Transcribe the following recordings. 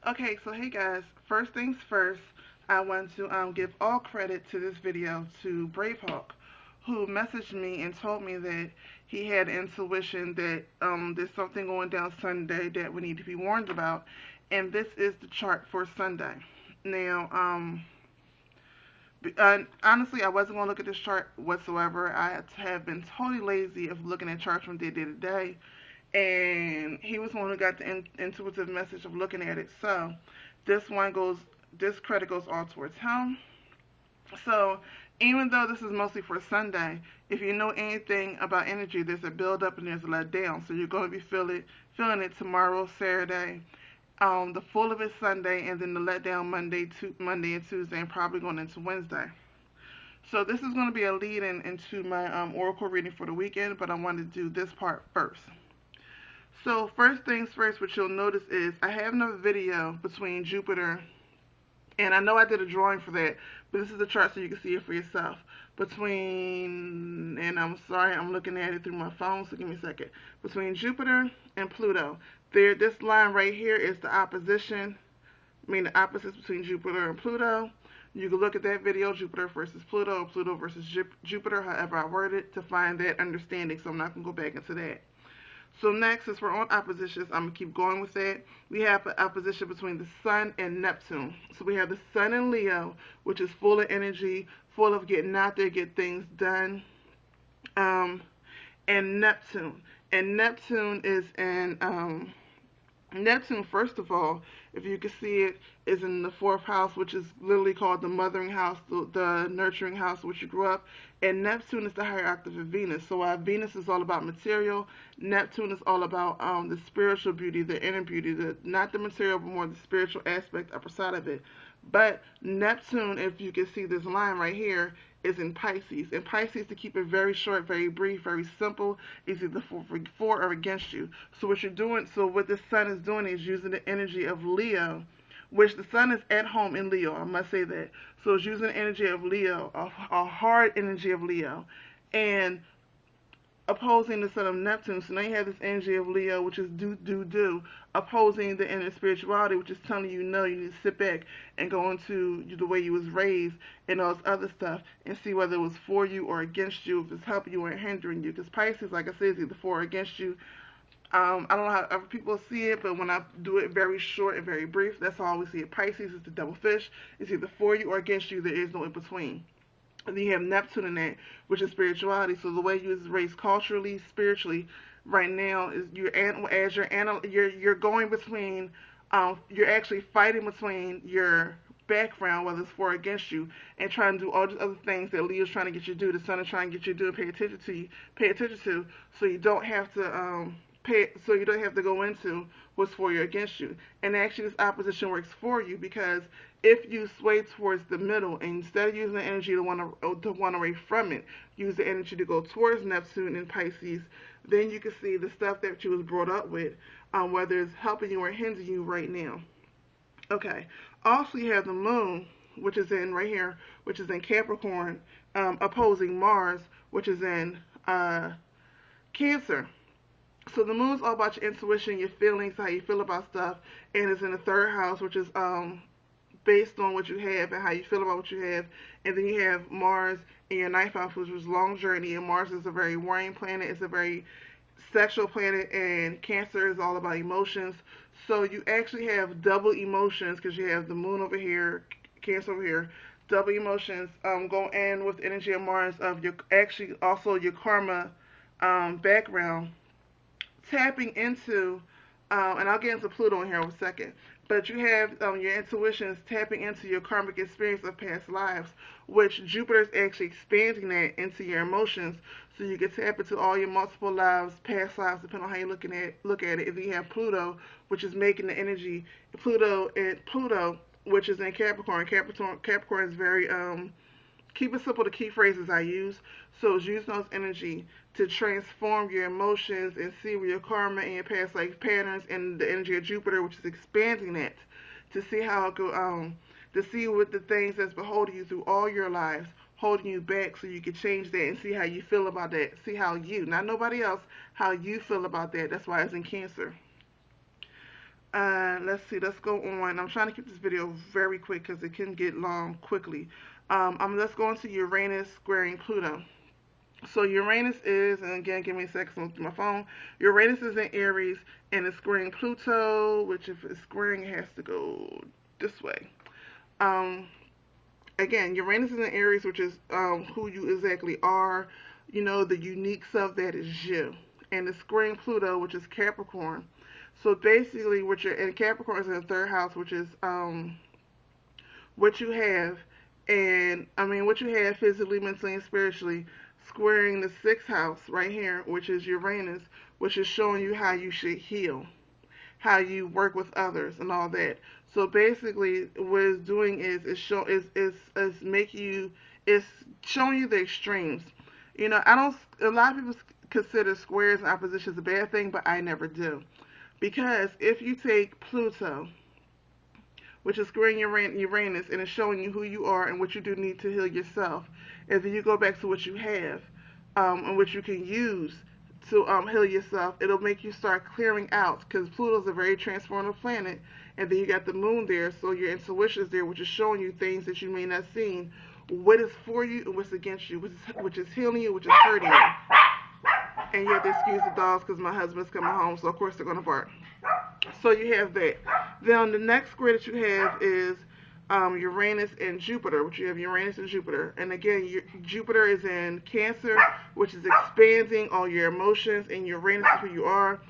Okay, so hey guys, first things first, I want to give all credit to this video to Bravehawk, who messaged me and told me that he had intuition that there's something going down Sunday that we need to be warned about, and this is the chart for Sunday. Now, honestly, I wasn't going to look at this chart whatsoever. I have been totally lazy of looking at charts from day to day, and he was the one who got the intuitive message of looking at it. So this credit goes all towards him. So even though this is mostly for Sunday, if you know anything about energy, there's a build up and there's a let down. So you're going to be feeling it tomorrow, Saturday, the full of it Sunday, and then the let down Monday and Tuesday, and probably going into Wednesday. So this is going to be a lead in into my oracle reading for the weekend, but I wanted to do this part first. So first things first, what you'll notice is I have another video between Jupiter, and I know I did a drawing for that, but this is the chart so you can see it for yourself. Between, and I'm sorry, I'm looking at it through my phone, so give me a second. Between Jupiter and Pluto, this line right here is the opposition, I mean the opposites between Jupiter and Pluto. You can look at that video, Jupiter versus Pluto, Pluto versus Jupiter, however I word it, to find that understanding, so I'm not going to go back into that. So next, since we're on oppositions, I'm going to keep going with that. We have an opposition between the Sun and Neptune. So we have the Sun in Leo, which is full of energy, full of getting out there, get things done, um, and Neptune. And Neptune is in Neptune, first of all, if you can see it, is in the fourth house, which is literally called the mothering house, the nurturing house, which you grew up. And Neptune is the higher octave of Venus. So while Venus is all about material, Neptune is all about the spiritual beauty, the inner beauty, not the material, but more the spiritual aspect, upper side of it. But Neptune, if you can see this line right here, is in Pisces. And Pisces, to keep it very short, very brief, very simple, is either for or against you. So what you're doing, so what the Sun is doing is using the energy of Leo, which the Sun is at home in Leo, I must say that. So it's using the energy of Leo, a hard energy of Leo, and opposing the Sun of Neptune. So now you have this energy of Leo, which is do, opposing the inner spirituality, which is telling you no, you need to sit back and go into the way you was raised and all this other stuff and see whether it was for you or against you, if it's helping you or hindering you. Because Pisces, like I said, is either for or against you. I don't know how other people see it, but when I do it very short and very brief, that's how I always see it. Pisces is the double fish. It's either for you or against you. There is no in between. And then you have Neptune in that, which is spirituality. So the way you was raised culturally, spiritually, right now is you're going between, you're actually fighting between your background, whether it's for or against you, and trying to do all these other things that Leo's trying to get you to do, the Sun is trying to get you to do, and pay attention to, so you don't have to so you don't have to go into what's for you or against you. And actually, this opposition works for you because if you sway towards the middle and instead of using the energy to want away from it, use the energy to go towards Neptune and Pisces, then you can see the stuff that you was brought up with, whether it's helping you or hindering you right now. Okay. Also, you have the Moon, which is in right here, which is in Capricorn, opposing Mars, which is in Cancer. So the moon's all about your intuition, your feelings, how you feel about stuff, and it's in the third house, which is based on what you have and how you feel about what you have. And then you have Mars in your ninth house, which is long journey. And Mars is a very worrying planet. It's a very sexual planet, and Cancer is all about emotions. So you actually have double emotions because you have the moon over here, Cancer over here. Double emotions go in with the energy of Mars of your actually also your karma background tapping into, and I'll get into Pluto in here in a second, but you have your intuitions tapping into your karmic experience of past lives, which Jupiter is actually expanding that into your emotions, so you can tap into all your multiple lives, past lives, depending on how you look at it. If you have Pluto, which is making the energy, Pluto, which is in Capricorn. Capricorn is very keep it simple, the key phrases I use. So it's using those energy to transform your emotions and see where your karma and your past life patterns and the energy of Jupiter, which is expanding that, to see how it go to see what the things that's beholding you through all your lives, holding you back so you can change that and see how you feel about that. See how you, not nobody else, how you feel about that. That's why it's in Cancer. Let's see, let's go on. I'm trying to keep this video very quick because it can get long quickly. Let's go into Uranus squaring Pluto. So Uranus is, and again, give me a second to look through my phone. Uranus is in Aries and it's squaring Pluto, which if it's squaring, it has to go this way. Um, Again, Uranus is in Aries, which is who you exactly are. You know, the unique self that is you. And it's squaring Pluto, which is Capricorn. So basically, what you're in Capricorn is in the third house, which is what you have, and I mean what you have physically, mentally, and spiritually, squaring the sixth house right here, which is Uranus, which is showing you how you should heal, how you work with others, and all that. So basically, what it's doing is show is make you it's showing you the extremes. You know, I don't. A lot of people consider squares and oppositions a bad thing, but I never do, because if you take Pluto, which is squaring Uranus, and it's showing you who you are and what you do need to heal yourself. And then you go back to what you have, and what you can use to heal yourself. It'll make you start clearing out, because Pluto's a very transformative planet, and then you got the moon there, so your intuition is there, which is showing you things that you may not seen, what is for you and what's against you, which is healing you, which is hurting you. And you have to excuse the dogs because my husband's coming home, so of course they're going to bark. So you have that. Then the next square that you have is Uranus and Jupiter, which you have Uranus and Jupiter. And again, Jupiter is in Cancer, which is expanding all your emotions, and Uranus is who you are.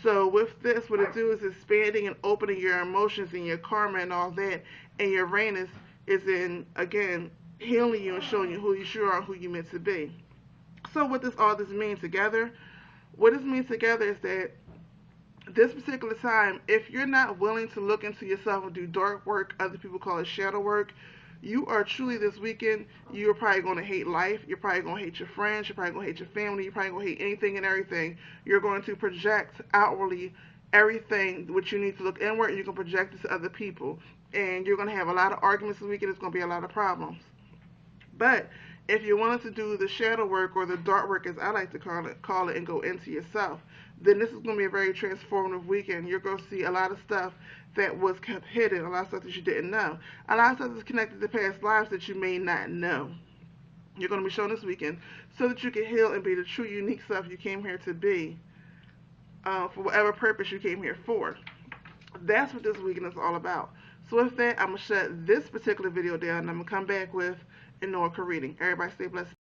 So with this, what it do is expanding and opening your emotions and your karma and all that. And Uranus is in, again, healing you and showing you who you sure are, who you meant to be. So what does all this mean together? What this means together is that this particular time, if you're not willing to look into yourself and do dark work, other people call it shadow work, you are truly this weekend, you're probably going to hate life. You're probably going to hate your friends. You're probably going to hate your family. You're probably going to hate anything and everything. You're going to project outwardly everything which you need to look inward, and you can project it to other people. And you're going to have a lot of arguments this weekend. It's going to be a lot of problems. But if you wanted to do the shadow work or the dark work, as I like to call it, and go into yourself, then this is going to be a very transformative weekend. You're going to see a lot of stuff that was kept hidden, a lot of stuff that you didn't know, a lot of stuff that's connected to past lives that you may not know. You're going to be shown this weekend so that you can heal and be the true, unique self you came here to be, for whatever purpose you came here for. That's what this weekend is all about. So with that, I'm going to shut this particular video down, and I'm going to come back with an oracle reading. Everybody stay blessed.